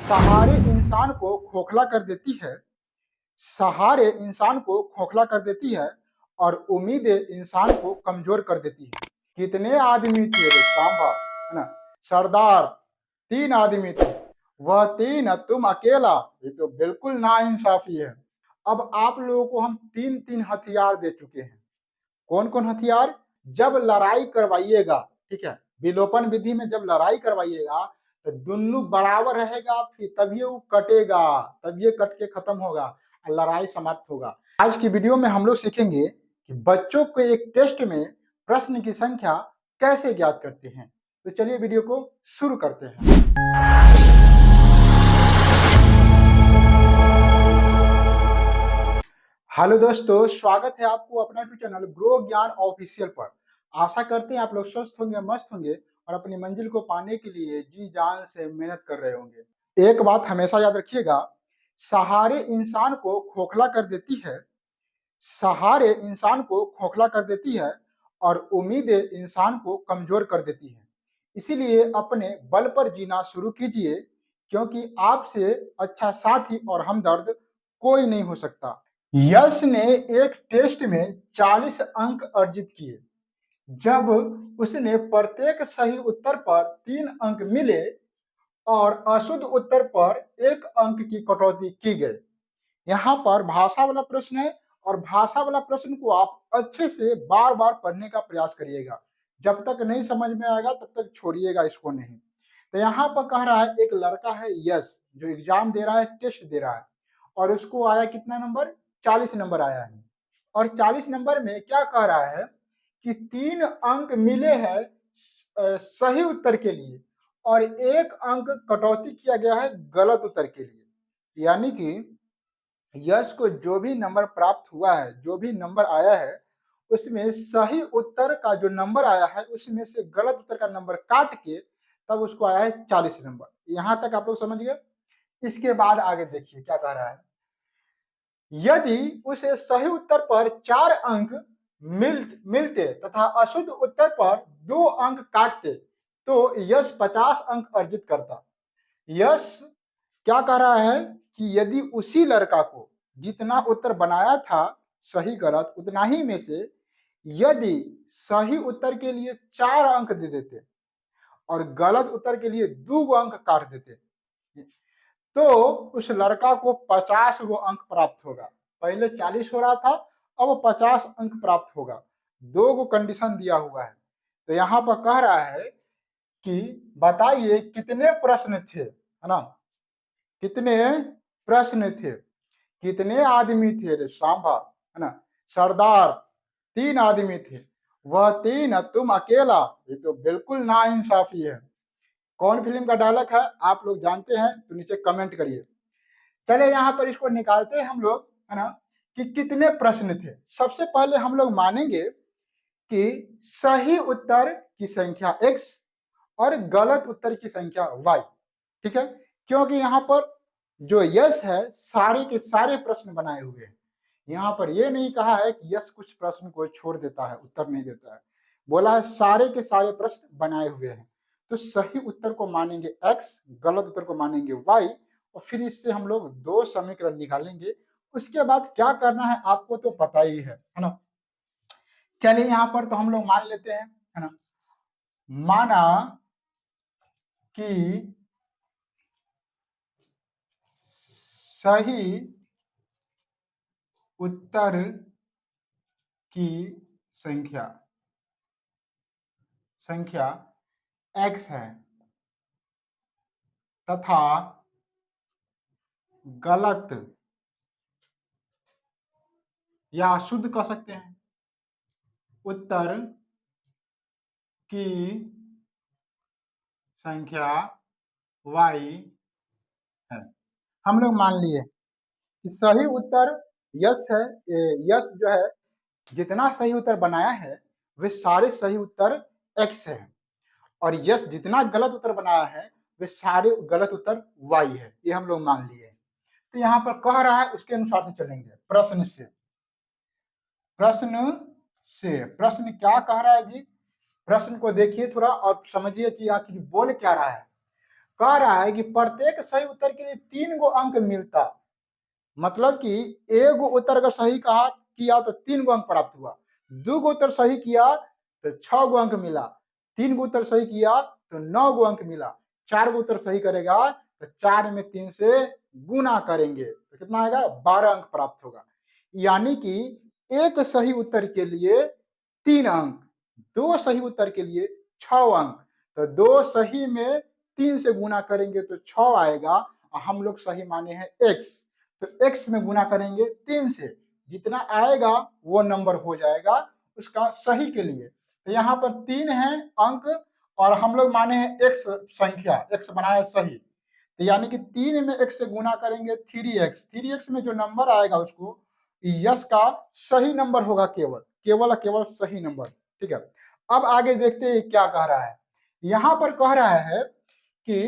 सहारे इंसान को खोखला कर देती है। सहारे इंसान को खोखला कर देती है और उम्मीदें इंसान को कमजोर कर देती है। कितने आदमी थे रे सांभा, है ना? सरदार, 3 आदमी थे, वह 3 तुम अकेला। ये तो बिल्कुल नाइंसाफी है। अब आप लोगों को हम 3-3 हथियार दे चुके हैं। कौन कौन हथियार? जब लड़ाई करवाइएगा, ठीक है, विलोपन विधि में जब लड़ाई करवाइएगा तो दोनों बराबर रहेगा, फिर तभी वो कटेगा, तब ये कट के खत्म होगा और लड़ाई समाप्त होगा। आज की वीडियो में हम लोग सीखेंगे कि बच्चों को एक टेस्ट में प्रश्न की संख्या कैसे ज्ञात करते हैं। तो चलिए वीडियो को शुरू करते हैं। हेलो दोस्तों, स्वागत है आपको अपना यूट्यूब चैनल ग्रो ज्ञान ऑफिशियल पर। आशा करते हैं आप लोग स्वस्थ होंगे, मस्त होंगे और अपनी मंजिल को पाने के लिए जी जान से मेहनत कर रहे होंगे। एक बात हमेशा याद रखिएगा, सहारे इंसान को खोखला कर देती है। सहारे इंसान को खोखला कर देती है और उम्मीदें इंसान को कमजोर कर देती है। इसीलिए अपने बल पर जीना शुरू कीजिए, क्योंकि आपसे अच्छा साथी और हमदर्द कोई नहीं हो सकता। यश ने एक टेस्ट में 40 अंक अर्जित किए। जब उसने प्रत्येक सही उत्तर पर 3 अंक मिले और अशुद्ध उत्तर पर 1 अंक की कटौती की गई। यहाँ पर भाषा वाला प्रश्न है और भाषा वाला प्रश्न को आप अच्छे से बार बार पढ़ने का प्रयास करिएगा। जब तक नहीं समझ में आएगा तब तक छोड़िएगा इसको नहीं। तो यहाँ पर कह रहा है एक लड़का है यश, जो एग्जाम दे रहा है, टेस्ट दे रहा है और उसको आया कितना नंबर? 40 नंबर आया है। और 40 नंबर में क्या कह रहा है कि 3 अंक मिले हैं सही उत्तर के लिए और 1 अंक कटौती किया गया है गलत उत्तर के लिए। यानी कि यश को जो भी नंबर प्राप्त हुआ है, जो भी नंबर आया है, उसमें सही उत्तर का जो नंबर आया है उसमें से गलत उत्तर का नंबर काट के तब उसको आया है 40 नंबर। यहां तक आप लोग समझ गए। इसके बाद आगे देखिए क्या कह रहा है। यदि उसे सही उत्तर पर 4 अंक मिलते तथा अशुद्ध उत्तर पर 2 अंक काटते तो यश 50 अंक अर्जित करता। यश क्या कह रहा है कि यदि उसी लड़का को जितना उत्तर बनाया था सही गलत उतना ही में से यदि सही उत्तर के लिए 4 अंक दे देते और गलत उत्तर के लिए 2 अंक काट देते तो उस लड़का को 50 गो अंक प्राप्त होगा। पहले 40 हो रहा था, अब 50 अंक प्राप्त होगा। 2 गो कंडीशन दिया हुआ है। तो यहाँ पर कह रहा है कि बताइए कितने प्रश्न थे, है ना? कितने प्रश्न थे? कितने आदमी थे रे सांभा, है ना? सरदार, 3 आदमी थे, वह 3 तुम अकेला। ये तो बिल्कुल नाइंसाफी है। कौन फिल्म का डायलॉग है आप लोग जानते हैं तो नीचे कमेंट करिए। चले यहाँ पर इसको निकालते हैं हम लोग, है ना, कि कितने प्रश्न थे। सबसे पहले हम लोग मानेंगे कि सही उत्तर की संख्या x और गलत उत्तर की संख्या y, ठीक है? क्योंकि यहाँ पर जो यश है सारे के सारे प्रश्न बनाए हुए हैं। यहाँ पर ये नहीं कहा है कि यश कुछ प्रश्न को छोड़ देता है, उत्तर नहीं देता है। बोला है सारे के सारे प्रश्न बनाए हुए हैं। तो सही उत्तर को मानेंगे x, गलत उत्तर को मानेंगे y और फिर इससे हम लोग 2 समीकरण निकालेंगे। उसके बाद क्या करना है आपको तो पता ही है ना? चलिए यहाँ पर तो हम लोग मान लेते हैं, है ना? माना कि सही उत्तर की संख्या x है तथा गलत या शुद्ध कह सकते हैं उत्तर की संख्या y है। हम लोग मान लिए कि सही उत्तर यश है। यश जो है जितना सही उत्तर बनाया है वे सारे सही उत्तर x है और यश जितना गलत उत्तर बनाया है वे सारे गलत उत्तर y है। ये हम लोग मान लिए। तो यहाँ पर कह रहा है उसके अनुसार से चलेंगे। प्रश्न क्या कह रहा है जी? प्रश्न को देखिए थोड़ा और समझिए कि आखिर बोल क्या रहा है। कह रहा है कि प्रत्येक सही उत्तर के लिए 3 गो अंक मिलता, मतलब कि एक गो उत्तर का सही कहा किया तो 3 गो अंक प्राप्त हुआ, 2 गो उत्तर सही किया तो 6 गो अंक मिला, 3 गो उत्तर सही किया तो 9 गो अंक मिला, 4 गो उत्तर सही करेगा तो 4 में 3 से गुना करेंगे तो कितना आएगा, 12 अंक प्राप्त होगा। यानी कि एक सही उत्तर के लिए 3 अंक, 2 सही उत्तर के लिए 6 अंक, तो 2 सही में 3 से गुना करेंगे तो 6 आएगा, और हम लोग सही माने हैं x, तो x में गुना करेंगे 3 से, जितना आएगा वो नंबर हो जाएगा उसका सही के लिए। तो यहाँ पर 3 है अंक और हम लोग माने हैं x संख्या, x बनाया सही, तो यानी कि 3 में x से गुना करेंगे 3x, 3x में जो नंबर आएगा उसको यस का सही नंबर होगा, केवल केवल केवल सही नंबर। ठीक है, अब आगे देखते हैं क्या कह रहा है। यहां पर कह रहा है कि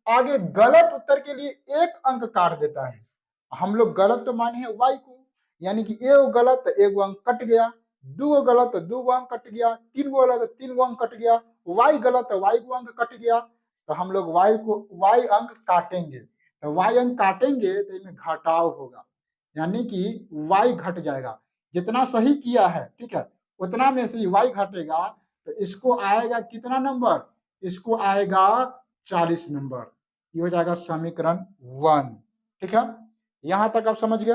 आगे गलत उत्तर के लिए 1 अंक काट देता है। हम लोग गलत तो माने हैं y को, यानी कि एक गलत तो 1 अंक कट गया, 2 गलत तो 2 अंक कट गया, 3 गलत तो 3 अंक कट गया, y गलत तो y को अंक कट गया, तो हम लोग y अंक काटेंगे, तो y अंक काटेंगे तो इसमें घटाव होगा, यानी कि y घट जाएगा, जितना सही किया है ठीक है उतना में से y घटेगा, तो इसको आएगा कितना नंबर, इसको आएगा 40 नंबर, ये हो जाएगा समीकरण 1। ठीक है, यहां तक आप समझ गए।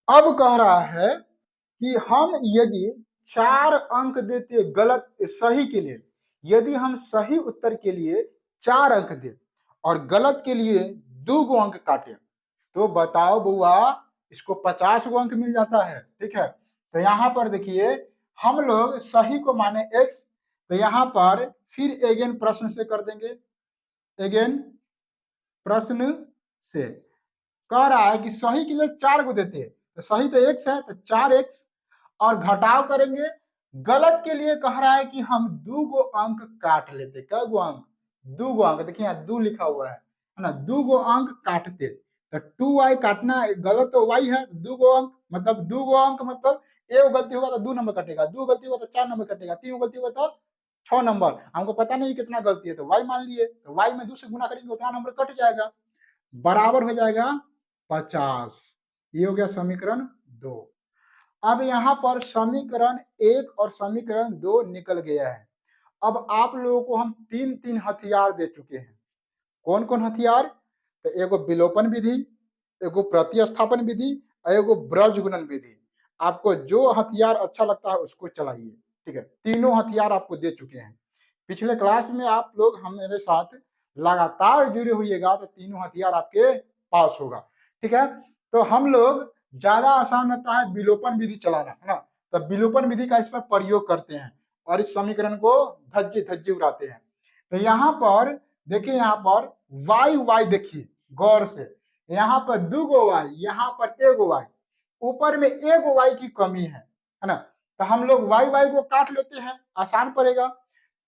अब कह रहा है कि हम यदि 4 अंक देते गलत सही के लिए, यदि हम सही उत्तर के लिए 4 अंक दे और गलत के लिए 2 गो अंक काटे, तो बताओ बुआ इसको 50 गो अंक मिल जाता है। ठीक है, तो यहां पर देखिए हम लोग सही को माने x, तो यहां पर फिर अगेन प्रश्न से कर देंगे, अगेन प्रश्न से कह रहा है कि सही के लिए 4 को देते हैं, तो सही तो x है तो 4x, और घटाव करेंगे, गलत के लिए कह रहा है कि हम 2 गो अंक काट लेते, क्या गो अंक, 2 गो अंक, देखिए यहाँ 2 लिखा हुआ है ना, 2 गो अंक काटते, तो 2y काटना है, गलत तो y है, 2 गो अंक मतलब 2 गो अंक मतलब एक गलती होगा तो 2 नंबर कटेगा, 2 गलती होगा तो 4 नंबर कटेगा, 3 गलती होगा तो 6 नंबर, हमको पता नहीं कितना गलती है तो y मान लिए, तो y में 2 से गुना करेंगे उतना नंबर कट जाएगा, बराबर हो जाएगा 50। ये हो गया समीकरण 2। अब यहाँ पर समीकरण 1 और समीकरण 2 निकल गया है। अब आप लोगों को हम 3 हथियार दे चुके हैं। कौन कौन हथियार, तो एगो विलोपन विधि, एगो प्रतिस्थापन विधि और एगो ब्रज गुणन विधि। आपको जो हथियार अच्छा लगता है उसको चलाइए। ठीक है, तीनों हथियार आपको दे चुके हैं। पिछले क्लास में आप लोग हमारे साथ लगातार जुड़े हुएगा तो तीनों हथियार आपके पास होगा। ठीक है, तो हम लोग ज्यादा आसान रहता है विलोपन विधि चलाना, है ना, तो विलोपन विधि का इस पर प्रयोग करते हैं और इस समीकरण को धज्जी धज्जी उड़ाते हैं। तो यहाँ पर देखिए, यहाँ पर वाई वाई देखिए गौर से, यहाँ पर 2 गो वाई, यहाँ पर 1 गो वाई, ऊपर में 1 गो वाई की कमी है ना, तो हम लोग वाई वाई को काट लेते हैं, आसान पड़ेगा।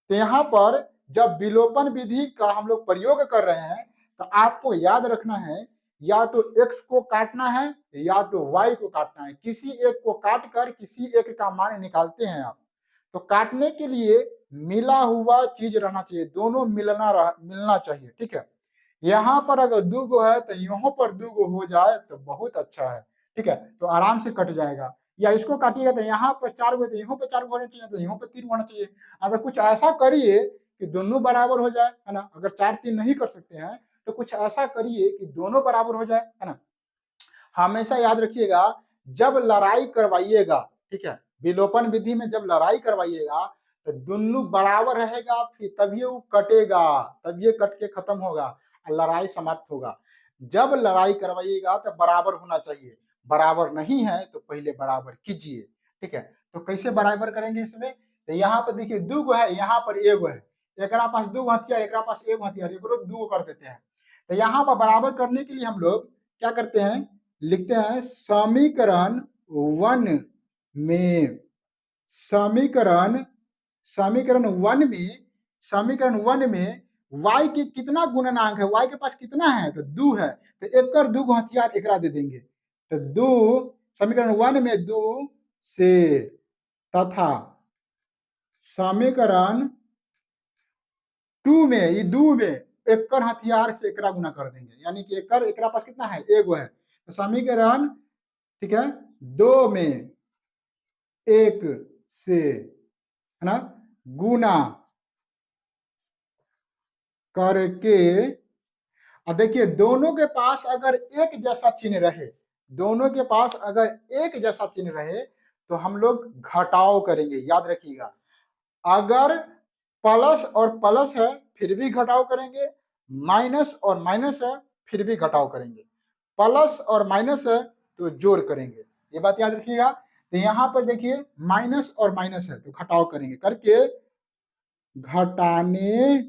तो यहाँ पर जब विलोपन विधि का हम लोग प्रयोग कर रहे हैं तो आपको याद रखना है या तो x को काटना है या तो y को काटना है, किसी एक को काट कर किसी एक का मान निकालते हैं आप, तो काटने के लिए मिला हुआ चीज रहना चाहिए, दोनों मिलना चाहिए। ठीक है, यहाँ पर अगर 2 गो है तो यहाँ पर 2 गो हो जाए तो बहुत अच्छा है। ठीक है, तो आराम से कट जाएगा, या इसको काटिएगा तो यहाँ पर 4 गो, तो यहाँ पर 4 गो होना चाहिए, तो यहाँ पर 3 होना चाहिए। अगर कुछ ऐसा करिए कि दोनों बराबर हो जाए, है ना, अगर 4 3 नहीं कर सकते हैं तो कुछ ऐसा करिए कि दोनों बराबर हो जाए, है ना। हमेशा याद रखिएगा जब लड़ाई करवाइएगा, ठीक है, विलोपन विधि में जब लड़ाई करवाइएगा तो दोनों बराबर रहेगा, फिर तभी वो कटेगा, तब ये कट के खत्म होगा और लड़ाई समाप्त होगा। जब लड़ाई करवाइएगा तो बराबर होना चाहिए, बराबर नहीं है तो पहले बराबर कीजिए। ठीक है, तो कैसे बराबर करेंगे इसमें, तो यहाँ पर देखिए 2 गो है, यहाँ पर 1 गो है, एक पास 2 हथियार, एक पास 1 हथियार, एक 2 गो कर देते हैं। तो यहाँ पर बराबर करने के लिए हम लोग क्या करते हैं, लिखते हैं समीकरण 1 में, समीकरण समीकरण 1 में, समीकरण 1 में y के कितना गुणनांक है, y के पास कितना है तो 2 है, तो एक कर 2 हथियार एकरा दे देंगे, तो 2 समीकरण 1 में 2 से, तथा समीकरण 2 में, ये 2 में एकड़ हथियार से एकरा गुना कर देंगे, यानी कि एकड़ एकरा पास कितना है, एगो है, तो समीकरण ठीक है 2 में 1 से है ना गुना करके, अब देखिए दोनों के पास अगर एक जैसा चिन्ह रहे, दोनों के पास अगर एक जैसा चिन्ह रहे तो हम लोग घटाव करेंगे, याद रखिएगा। अगर प्लस और प्लस है फिर भी घटाव करेंगे, माइनस और माइनस है फिर भी घटाव करेंगे, प्लस और माइनस है तो जोड़ करेंगे, ये बात याद रखिएगा। तो यहाँ पर देखिए माइनस और माइनस है तो घटाव करेंगे, करके घटाने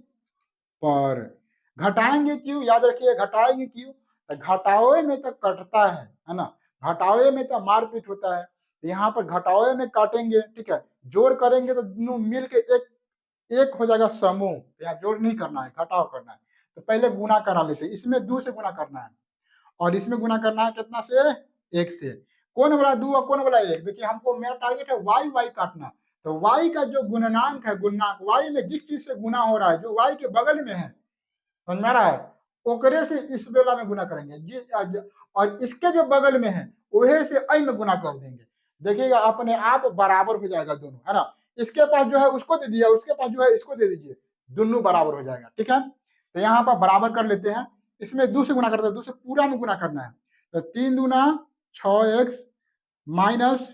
पर, घटाएंगे क्यों, याद रखिए घटाएंगे क्यों, तो घटावे में तो कटता है ना, घटावे में तो मारपीट होता है, तो यहाँ पर घटावे में काटेंगे, ठीक है, जोड़ करेंगे तो दोनों मिल के एक हो जाएगा समूह, यहाँ जोड़ नहीं करना है, घटाव करना है, तो पहले गुना करा लेते हैं, इसमें 2 से गुना करना है और इसमें गुना करना है कितना से, 1 से, कौन वाला 2 और कौन वाला 1, देखिए हमको मेरा टारगेट है वाई वाई काटना, तो वाई का जो गुणनांक है, गुणनांक वाई में जिस चीज से गुना हो रहा है, जो वाई के बगल में है, समझ में आ रहा है, ओकरे से इस बेला में गुना करेंगे, और इसके जो बगल में है वहे से आई में गुना कर देंगे, देखिएगा अपने आप बराबर हो जाएगा दोनों, है ना, इसके पास जो है उसको दे दिया, उसके पास जो है इसको दे दीजिए, दोनों बराबर हो जाएगा, ठीक है। तो यहाँ पर बराबर कर लेते हैं, इसमें 2 से गुना करते हैं, 2 से पूरा में गुना करना है, तो 3 दूना 6x माइनस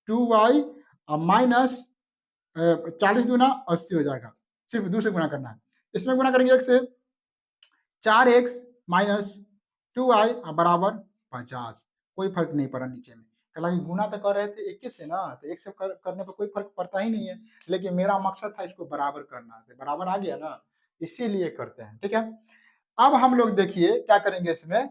2y और माइनस 40 दूना 80 हो जाएगा, सिर्फ 2 से गुना करना है, इसमें गुना करेंगे 1 से, 4x माइनस 2y बराबर 50, कोई फर्क नहीं पड़ा नीचे में, हालांकि गुना तो कर रहे थे 21 से ना, तो 1 से करने पर कोई फर्क पड़ता ही नहीं है, लेकिन मेरा मकसद था इसको बराबर करना, तो बराबर आ गया ना, इसीलिए करते हैं, ठीक है। अब हम लोग देखिए क्या करेंगे इसमें,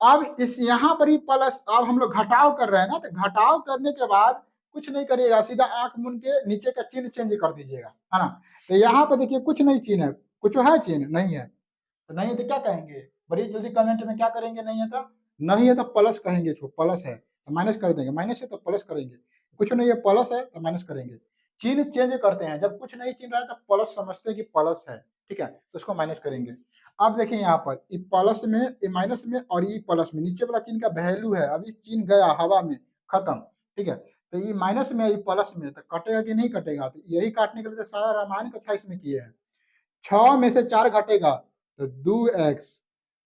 अब इस यहाँ पर ही प्लस, अब हम लोग घटाव कर रहे हैं ना, तो घटाव करने के बाद कुछ नहीं करिएगा, सीधा आंख मूंद के नीचे का चिन्ह चेंज कर दीजिएगा, है ना, तो यहाँ पर देखिए कुछ नहीं चिन्ह है, कुछ है चिन्ह नहीं है, तो नहीं है तो क्या कहेंगे, बड़ी जल्दी कमेंट में क्या करेंगे, नहीं है तो, नहीं है तो प्लस कहेंगे, इसको प्लस है तो माइनस कर देंगे, माइनस है तो प्लस करेंगे, कुछ नहीं है प्लस है तो माइनस करेंगे, चिन्ह चेंज करते हैं, जब कुछ नहीं चिन्ह रहा है तो प्लस समझते हैं कि प्लस है, ठीक है, तो उसको माइनस करेंगे। अब देखिए यहाँ पर ये प्लस में, ये माइनस में और ये प्लस में, नीचे वाला चिन्ह का वैल्यू है, अभी चिन्ह गया हवा में, खत्म, ठीक है, तो ये माइनस में ये प्लस में, तो कटेगा कि नहीं कटेगा, तो यही काटने के लिए तो सारा रामायण कथा इसमें किए हैं, 6 में से 4 घटेगा तो 2x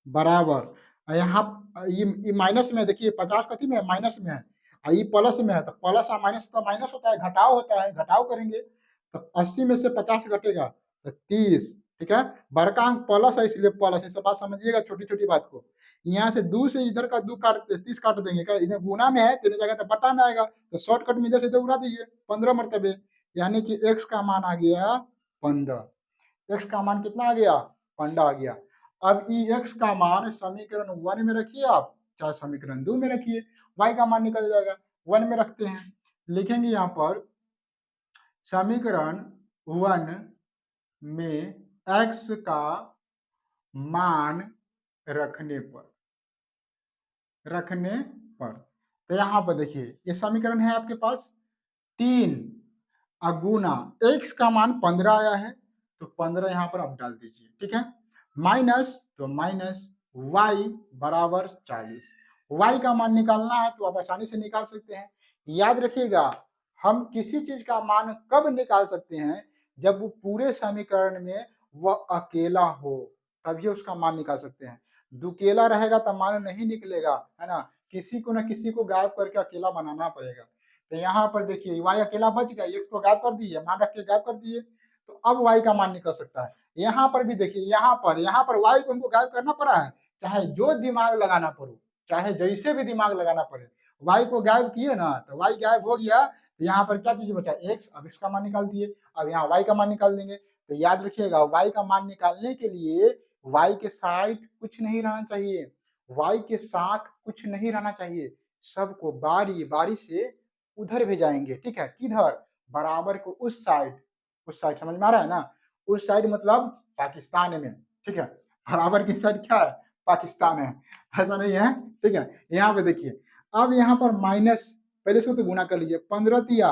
बराबर, यहाँ ये माइनस में, देखिए 50 कथी में माइनस में है, और ये प्लस में है, तो प्लस और माइनस तो माइनस होता है, घटाव होता है, घटाव करेंगे तो 80 में से 50 घटेगा तो 30, ठीक है, बड़का अंक प्लस है इसलिए प्लस, इस बात समझिएगा छोटी छोटी बात को, यहाँ से 2 से इधर का 2 काट 30 काट देंगे, क्या इधर गुना में है तेरे जगह तो बटा में आएगा, तो शॉर्टकट में इधर से इधर उड़ा दीजिए 15 मरतबे, यानी कि x का मान आ गया 15, x का मान कितना आ गया 15 आ गया। अब x का मान समीकरण 1 में रखिए आप, चाहे समीकरण 2 में रखिए, y का मान निकल जाएगा, 1 में रखते हैं, लिखेंगे यहाँ पर समीकरण 1 में x का मान रखने पर, तो यहाँ पर देखिए ये समीकरण है आपके पास 3 अगुना x का मान 15 आया है तो 15 यहाँ पर आप डाल दीजिए, ठीक है, माइनस तो माइनस y बराबर 40, y का मान निकालना है तो आप आसानी से निकाल सकते हैं, याद रखिएगा हम किसी चीज का मान कब निकाल सकते हैं, जब वो पूरे समीकरण में वह अकेला हो, तभी उसका मान निकाल सकते हैं, दुकेला रहेगा तो मान नहीं निकलेगा, है ना, किसी को ना किसी को गायब करके अकेला बनाना पड़ेगा, तो यहाँ पर देखिए y अकेला बच गया, x को गायब कर दिए, मान रख के गायब कर दिए, तो अब y का मान निकल सकता है, यहाँ पर भी देखिए यहाँ पर y को हमको गायब करना पड़ा है, चाहे जो दिमाग लगाना पड़े, चाहे जैसे भी दिमाग लगाना पड़े, y को गायब किए ना तो y गायब हो गया, तो यहाँ पर क्या चीज बचा x, अब x का मान निकाल दिए, अब यहाँ y का मान निकाल देंगे, तो याद रखिएगा y का मान निकालने के लिए y के साइड कुछ नहीं रहना चाहिए, y के साथ कुछ नहीं रहना चाहिए, सबको बारी बारी से उधर भेजाएंगे, ठीक है, किधर, बराबर को उस साइड समझ में आ रहा है ना, उस साइड मतलब पाकिस्तान में, ठीक है, बराबर की साइड क्या है, पाकिस्तान है, ऐसा नहीं है, ठीक है, यहाँ पे देखिए अब यहाँ पर माइनस, पहले इसको तो गुना कर लीजिए, 15 तिया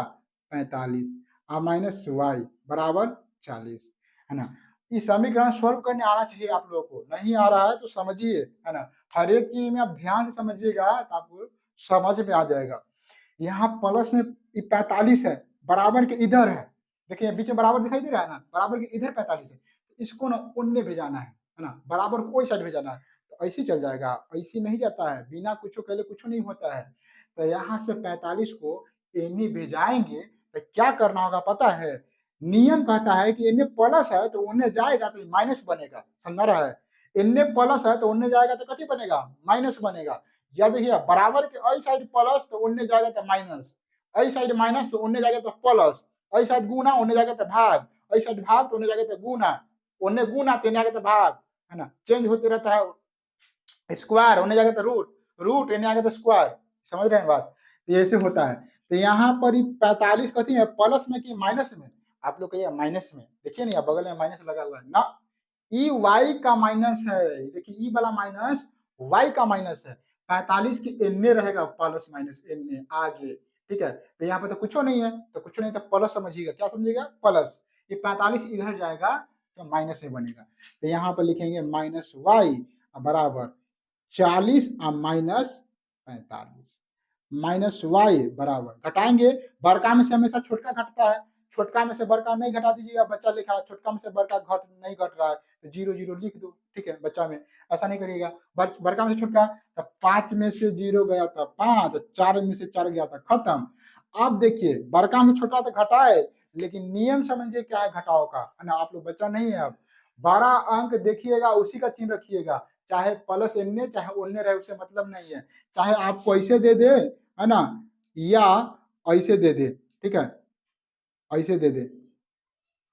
45 और माइनस y बराबर 40, है ना, इस समीकरण सॉल्व करने आना चाहिए आप लोगों को, नहीं आ रहा है तो समझिए, है ना? हर एक चीज़ में आप ध्यान से समझिएगा तो आपको समझ में आ जाएगा। यहाँ प्लस में 45 है, बराबर के इधर है। देखिए बीच में बराबर दिखाई दे रहा है ना? बराबर के इधर 45 है। इसको ना उन्ने भेजाना है ना? बराबर को ओई साइड भेजाना है। तो ऐसे ही चल जाएगा, ऐसे नहीं जाता है, बिना कुछ कहले कुछ नहीं होता है। तो यहाँ से 45 को एने भेजाएँगे तो क्या करना होगा पता है? नियम कहता है कि एने प्लस है तो ओने जाएगा तो माइनस बनेगा, समझ रहा है? एने प्लस है तो ओने जाएगा तो कथी बनेगा? माइनस बनेगा। या देखिए बराबर के अई साइड प्लस तो ओने जाएगा तो माइनस, अई साइड माइनस तो ओने जाएगा तो प्लस, अई साइड गुना ओने जाएगा तो भाग, अई साइड भाग तो ओने जाएगा तो गुना, ओने गुना तो एने आएगा तो भाग, है ना? चेंज होते रहता है। स्क्वायर ओने जाएगा तो रूट, रूट एने आएगा तो स्क्वायर, समझ रहे हैं बात? तो ये ऐसे होता है। तो यहाँ पर ही 45 कथी है, प्लस में कि माइनस में? आप लोग कहिए माइनस में। देखिए ना बगल में माइनस लगा हुआ है ना, ई वाई का माइनस है। देखिए ई वाला माइनस वाई का माइनस है। 45 की एन्ने रहेगा, प्लस माइनस एन्ने आगे, ठीक है? तो यहाँ पे तो कुछ नहीं है, तो कुछ नहीं तो प्लस समझिएगा, क्या समझिएगा? प्लस। ये 45 इधर जाएगा तो माइनस में बनेगा। तो यहाँ पर लिखेंगे माइनस वाई बराबर 40 और माइनस 45, माइनस वाई बराबर घटाएंगे, बड़का में से हमेशा छोटका घटता है, छोटका में से बड़का नहीं घटा दीजिएगा, बच्चा लिखा है छोटका में से बड़का घट नहीं घट रहा है तो 0 0 लिख दो, ठीक है? बच्चा में ऐसा नहीं करिएगा, बड़का में से छोटका, तो 5 में से 0 गया था 5, 4 में से 4 गया था खत्म। अब देखिए बड़का में से छोटा तो घटाए, लेकिन नियम समझिए क्या है घटाओ का, है ना? आप लोग बच्चा नहीं है, अब बड़ा अंक देखिएगा उसी का चिन्ह रखिएगा, चाहे प्लस एन्ने चाहे ओन्ने रहे उससे मतलब नहीं है, चाहे आपको ऐसे दे दे, है ना? या ऐसे दे दे, ठीक है? ऐसे दे दे,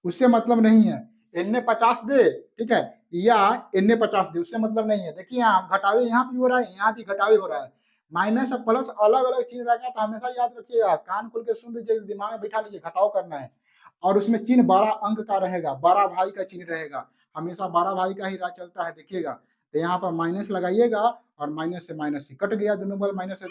उससे मतलब नहीं है। एन्ने 50 दे, ठीक है? या एन्ने 50 दे, उससे मतलब नहीं है। देखिए यहाँ घटावे यहाँ भी हो रहा है, यहाँ भी घटावे हो रहा है। माइनस और प्लस अलग-अलग चीज़ रहेगा तो हमेशा याद रखिएगा, कान खोल के सुन लीजिए, दिमाग में बिठा लीजिए, घटाव करना है। और उसमें चिन्ह बड़ा अंक का रहेगा, बड़ा भाई का चिन्ह रहेगा, हमेशा बड़ा भाई का ही राह चलता है, देखिएगा। तो यहाँ पर माइनस लगाइएगा और माइनस से माइनस ही कट गया, दोनों बगल माइनस है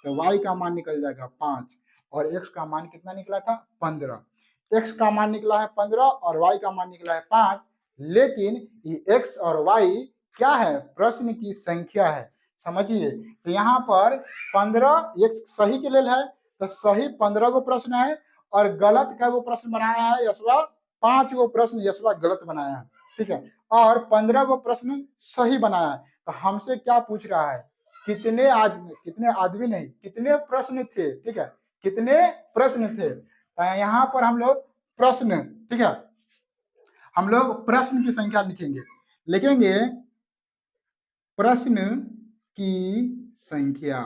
तो y का मान निकल जाएगा 5 और x का मान कितना निकला था? 15। x का मान निकला है 15 और y का मान निकला है 5, लेकिन ये x और y क्या है? प्रश्न की संख्या है, समझिए। तो यहाँ पर 15 x सही के लेल है, तो सही 15 गो प्रश्न है और गलत का वो प्रश्न बनाया है यशवा 5 गो प्रश्न यशवा गलत बनाया है, ठीक है? और 15 गो प्रश्न सही बनाया है। तो हमसे क्या पूछ रहा है? कितने आदमी नहीं, कितने प्रश्न थे, ठीक है? कितने प्रश्न थे? यहाँ पर हम लोग प्रश्न, ठीक है? हम लोग प्रश्न की संख्या लिखेंगे, लिखेंगे प्रश्न की संख्या।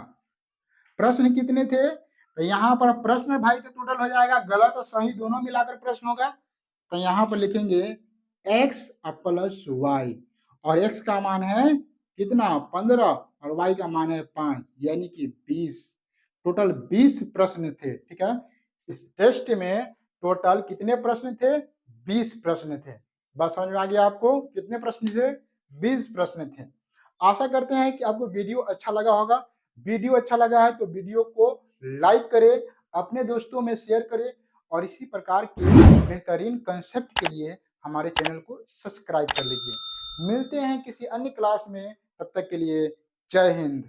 प्रश्न कितने थे? तो यहाँ पर प्रश्न भाई का टोटल हो जाएगा, गलत और सही दोनों मिलाकर प्रश्न होगा। तो यहाँ पर लिखेंगे x प्लस वाई, और x का मान है कितना? 15 और y का मान है 5, यानी कि 20। टोटल 20 प्रश्न थे, ठीक है? इस टेस्ट में टोटल कितने प्रश्न थे? 20 प्रश्न थे। बस समझ में आ गया आपको? कितने प्रश्न थे? 20 प्रश्न थे। आशा करते हैं कि आपको वीडियो अच्छा लगा होगा। वीडियो अच्छा लगा है तो वीडियो को लाइक करें, अपने दोस्तों में शेयर करें और इसी प्रकार के बेहतरीन कंसेप्ट के लिए हमारे चैनल को सब्सक्राइब कर लीजिए। मिलते हैं किसी अन्य क्लास में, तब तक के लिए जय हिंद।